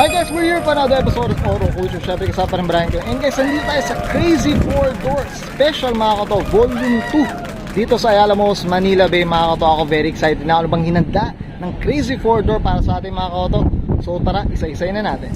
Hi guys, we're here for another episode of Oro Culture. Siyempre kasama pa rin Brian ko. And guys, nandito tayo sa Crazy 4-Door Special mga kato, Volume 2 dito sa Ayala Malls, Manila Bay mga kato. Ako very excited na ano bang hinanda ng Crazy 4-Door para sa ating mga kato. So tara, isa-isay na natin.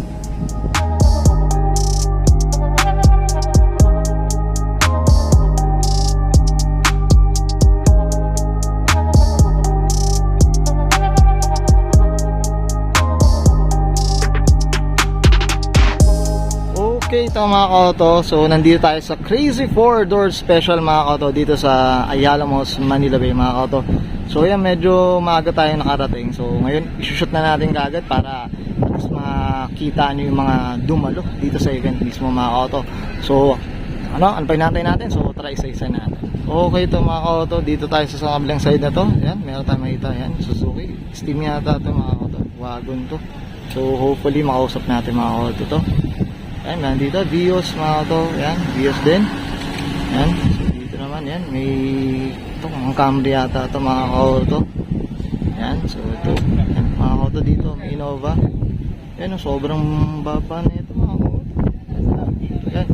Okay, ito mga kaoto. So, nandito tayo sa Crazy 4-Door Special mga kaoto dito sa Ayala Malls, Manila Bay mga kaoto. So, yan, medyo maaga tayo nakarating. So, ngayon, isushoot na natin kagad para mas makita nyo yung mga dumalo dito sa event mismo mga kaoto. So, ano pa natin natin? So, try isa-isa natin. Okay, ito mga kaoto. Dito tayo sa kabilang side na to. Yan, meron tayo makita. Yan, Suzuki. Steam yata ito mga kaoto. Wagon to. So, hopefully, makausap natin mga kaoto to. Ayan, nandito, Vios mga to. Ayan, Vios din. Ayan, so dito naman, yan, may ito, mga Camry yata ito mga kauto. Ayan, so ito, ayan, mga kauto dito, may Innova. Ayan, sobrang baba na ito mga kauto. Ayan,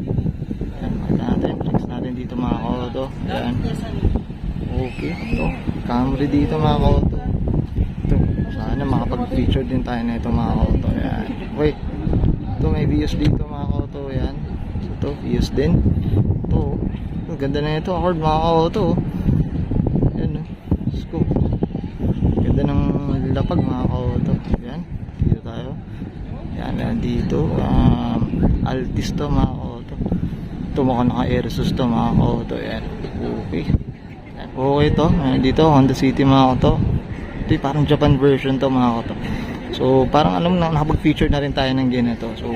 ayan, makita natin, flex natin dito mga kauto. Ayan, okay, ito, Camry dito mga kauto. Ito, sana makapag-feature din tayo na ito mga kauto. Ayan, wait. Ito may Vios dito mga kauto, yan. Ito, Vios din. Ito, ganda na ito, accord mga kauto. Yan, let's go. Ganda ng lapag mga kauto. Yan, dito tayo. Yan, dito. Altis to mga kauto. Ito mukhang naka-Aerosus to mga kauto. Yan, okay. Yan, okay to. Yan, dito, Honda City mga kauto. Ito yung parang Japan version to mga kauto. So, parang alam na, nakapag-feature na rin tayo ng ganito. So,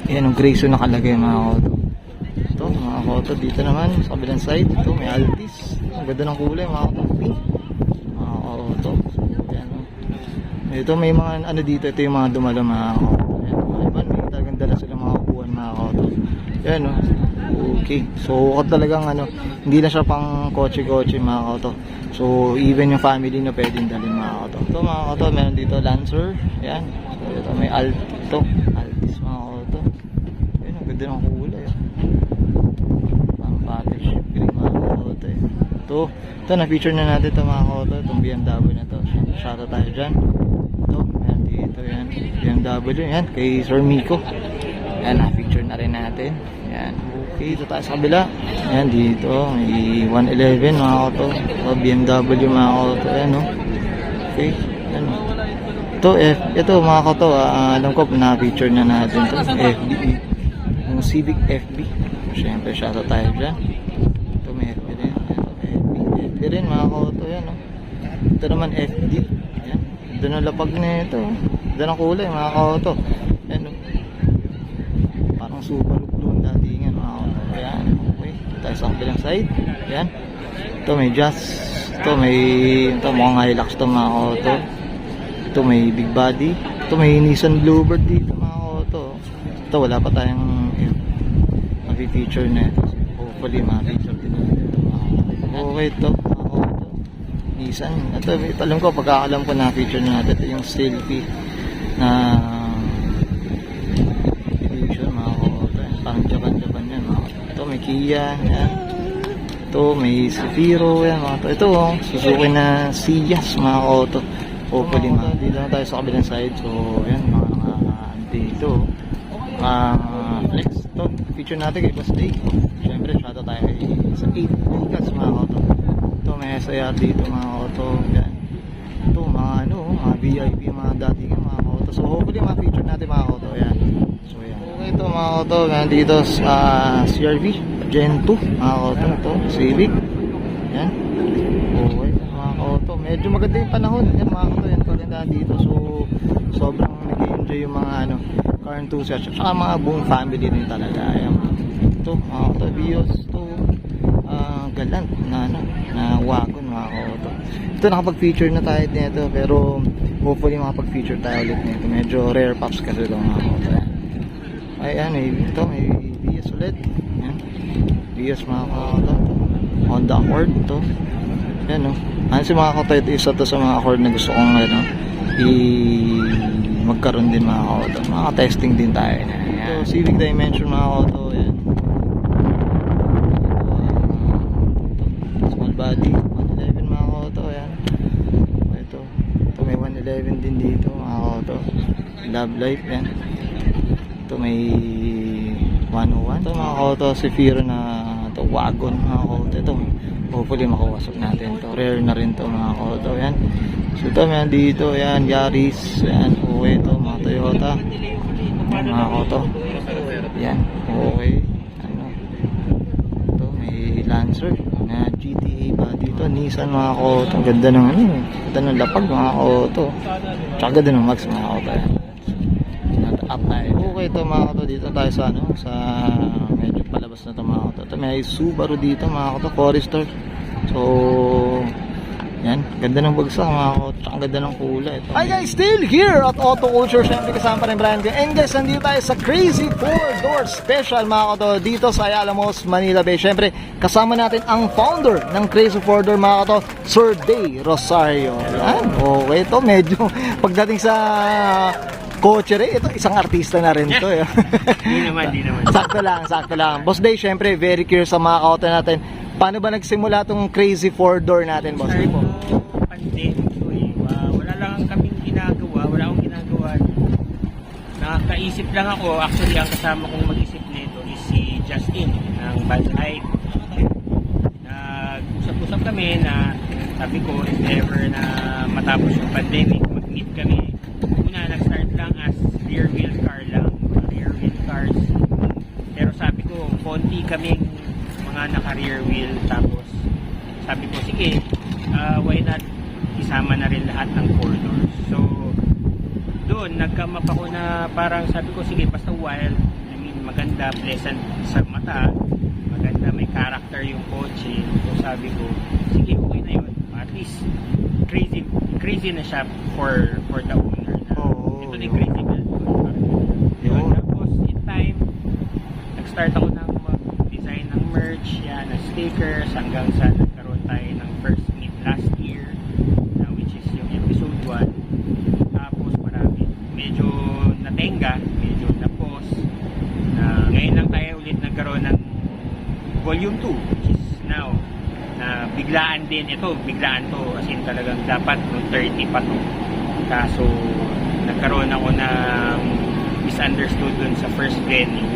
yan, yung Grayso nakalagay mga auto. Ito, mga auto, dito naman, sa kabilang side. Ito, may Altis. Ang ganda ng kulay, mga auto. Pink. Mga auto. So, yan. Ito, may mga, ano dito, ito yung mga dumalo, mga auto. Yan, mga iban, may talagang dala sila mga upuan, mga auto. Yan, no. Okay. So, talagang, ano, hindi na siya pang kotse-kotse, mga auto. So, even yung family na pwedeng dalhin mga auto. Ito mga auto, meron dito Lancer. Yan. So, ito may Altis mga auto. Yan, ang ganda ng kulay. Pang package. Green mga auto. Ito, na-feature na natin ito mga auto. Itong BMW na to. Shoutout tayo dyan. Ito, meron dito yan. BMW. Yan, kay Sir Miko. Yan, na-feature na rin natin. Yan. Okay, ito tayo sa kabila. Ayan, dito. May 111 mga auto. Ito, BMW mga auto. Ayan, no? Okay. Ayan, no? Ito mga auto. Alam ko, na-feature na natin ito. FB. Yung Civic FB. Siyempre, shoutout tayo dyan. Ito, may FB rin. FB rin mga auto. Ayan, no? Ito naman FD. Ayan. Ito na lapag na ito. Ito na kulay mga auto. Ayan, no? Parang Subaru clone datingan mga auto. Ayan, okay. Tayo sa kabilang side. Ayan. Ito may Jazz. Ito may, ito mukhang Hilux to mga auto. Ito may big body. Ito may Nissan Bluebird dito mga auto. Ito wala pa tayong ma-feature na ito. Hopefully ma-feature din na ito mga auto. Okay ito mga auto. Nissan. Ito alam ko, pagkakalam ko na-feature na natin. Ito yung Selfie na parang Japan yan mga. Ito may Kia yan. Ito may Zafiro yan mga. Ito Suzuki na Siyas mga auto. Hopefully mga. Dito na tayo sa kabilang side. So yan mga dito Flex. Ito feature natin kay Boss Day. Siyempre shoutout tayo sa 8 Vegas mga auto. Ito may SIR dito mga auto yan. Ito mga ano, mga VIP mga dating mga auto. So hopefully mga feature natin mga auto yan. So yan. Okay ito mga auto, nandito sa CRV Gen 2 mga auto. Ito Civic. Yan. Okay mga auto. Medyo maganda yung panahon. Yan mga auto. Yan paganda dito. So sobrang nag-enjoy yung mga ano, car enthusiasts. Saka mga buong family din talaga. Yan. Ito mga auto. Vios. Ito Galant na wagon mga auto. Ito nakapag-feature na tayo nito. Pero hopefully makapag-feature tayo ulit nito. Medyo rare pops kasi ito mga auto. Ayan, ito may Vios ulit. Ayan. Vios mga auto. Honda Accord ito. Ayan, no. Ano si mga auto, ito isa to sa mga Accord na gusto kong ano, magkaroon din mga ka-auto. Testing din tayo na. So, Civic Dimension mga ka-auto. Yan. Small body. 111 mga ka-auto. Yan. Ito may 111 din dito mga ka-auto. Love Life. Yan. Ito may 101. Ito mga ka-auto. Zephyr na ito, wagon mga ka-auto. Ito hopefully makawasok natin to. Rare na rin to mga ka-auto. Yan. So ito meron dito. Yan. Yaris. Yan. Okay ito mga Toyota. Yan mga ka-auto. Yan. Okay. Ano. Ito may Lancer na GTA pa dito. Nissan mga ka-auto. Ganda ng ano. Ganda ng lapag mga ka-auto. Tsaka ganda ng Max mga ka-auto. Yan. Up tayo. Okay ito mga ka-auto. Dito tayo sa ano. Sa medyo palabas na ito mga ka-auto. Ito may Subaru dito mga ka-auto. Forester. So yan, ganda ng bagsak mga ka-auto. Tsaka ganda ng kulay ito. Hi guys, still here at Auto Culture. Siyempre kasama pa rin Brian. And guys, nandito tayo sa Crazy 4-Door Special mga ka-auto. Dito sa Ayala Malls, Manila Bay. Siyempre kasama natin ang founder ng Crazy 4-Door mga ka-auto, Sir Day Rosario. Yan, okay ito. Medyo pagdating sa kotse rin, ito isang artista na rin to. Di naman. Sakto lang. Boss Day, syempre very curious sa mga ka-auto natin. Paano ba nagsimula tong Crazy 4-Door natin, boss? Start ng pandemic to eh. Wala lang kaming ginagawa, wala akong ginagawa. Nakakaisip lang ako, actually ang kasama kong mag-isip nito is si Justin ng Bad Hype. Nag-usap-usap kami na sabi ko, if ever na matapos yung pandemic, mag-meet kami. Una, nag-start lang as rear wheel car lang, rear wheel cars. Pero sabi ko, konti kaming mga naka-rear wheel, tapos sabi ko, sige, why not isama na rin lahat ng 4 doors. So, doon, nagkamap ako na parang sabi ko, sige, basta wild, I mean, maganda, pleasant sa mata, maganda, may character yung kotse. So, sabi ko, sige, okay na yun. At least, crazy na siya for the owner. Ito na yung crazy build ko. Tapos, in time, nag-start ako ng mag-design ng merch, yan, ng stickers, hanggang sa nagkaroon tayo ng first meet last year, which is yung episode 1. Tapos marami, medyo natenga, medyo na-pause, na ngayon lang tayo ulit nagkaroon ng volume 2, which is now, na biglaan din, biglaan to, as in talagang dapat noong 30 pa to. Kaso, nagkaroon ako ng misunderstood dun sa first venue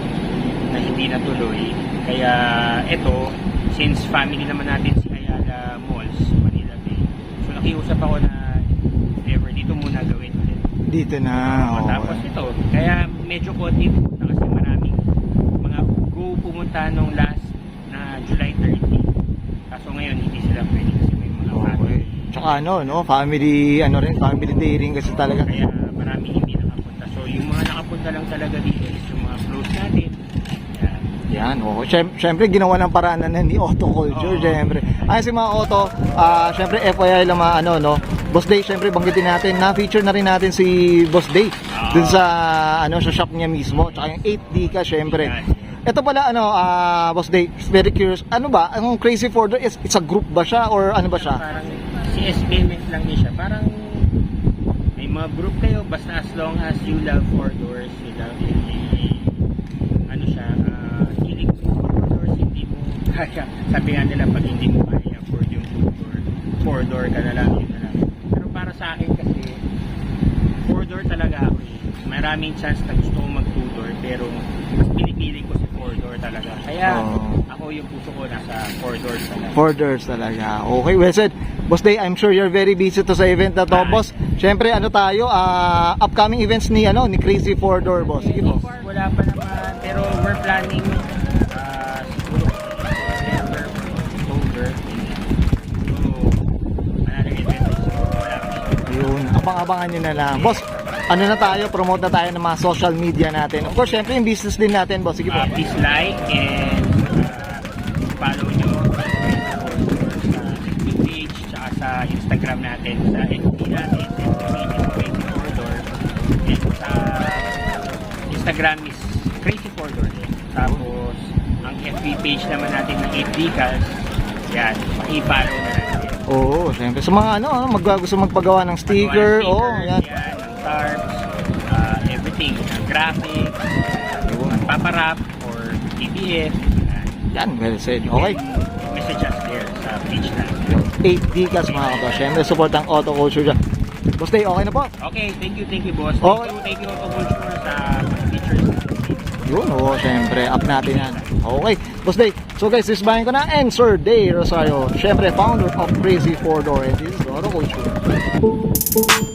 na hindi natuloy. Kaya ito, since family naman natin si Ayala Malls, Manila Bay, so nakiusap ako na ever dito muna gawin ulit. Dito na. Tapos ito, kaya medyo konti na kasi maraming mga go pumunta nung last na July 30. Kaso ngayon hindi sila pwede kasi may mga family. Tsaka family day rin kasi talaga. Kaya maraming hindi nakapunta. So yung mga nakapunta lang talaga dito is yung mga close natin. Yan, syempre ginawa ng paraan na ni Auto Culture, syempre. Ay si mga auto, syempre FYI lang Boss Day, syempre banggitin natin, na-feature na rin natin si Boss Day dun sa sa shop niya mismo, tsaka yung 8D ka syempre. Ito pala Boss Day, very curious. Ano ba? Ang Crazy 4-Door it's a group ba siya or ano ba siya? Parang si SBMX lang niya siya. Parang may mga group kayo basta as long as you love 4-doors, you love kaya sabi nga nila pag hindi mo kaya afford yung 4-door ka na lang, yun na lang. Pero para sa akin kasi 4-door talaga ako eh. Maraming chance na gusto ko mag 2-door pero mas pinipili ko si 4-door talaga. Kaya ako yung puso ko nasa 4-doors talaga. 4-doors talaga. Okay, well said. Boss Day, I'm sure you're very busy to sa event na to, boss. Syempre tayo upcoming events ni Crazy 4-Door, boss. Sige, boss. Wala pa naman pero we're planning abang-abangan nyo na lang. Boss, promote na tayo ng mga social media natin. Of course, syempre yung business din natin, boss. Sige po. Please like and follow nyo sa Facebook page tsaka sa Instagram natin, sa FB natin, Crazy 4-Door. And sa Instagram is Crazy 4-Door. Tapos, ang FB page naman natin ng 8 Decals, yan, i-follow na natin. Oo, syempre. Sa mga gusto magpagawa ng sticker, yan. Ng tarps, anything, graphics, paparap, or TTF. Yan, well said. Okay. Message us there sa page na. 8 Dcas mga kato. Siyempre, support ang auto culture dyan. Boss Day, okay na po? Okay, thank you boss. Okay. Thank you Auto Culture sa features. Yun, oo, siyempre, up natin yan. Okay, Boss Day. So guys, isbahin ko na, and Sir Day Rosario, siyempre, founder of Crazy 4 Door, and this is Auto Culture.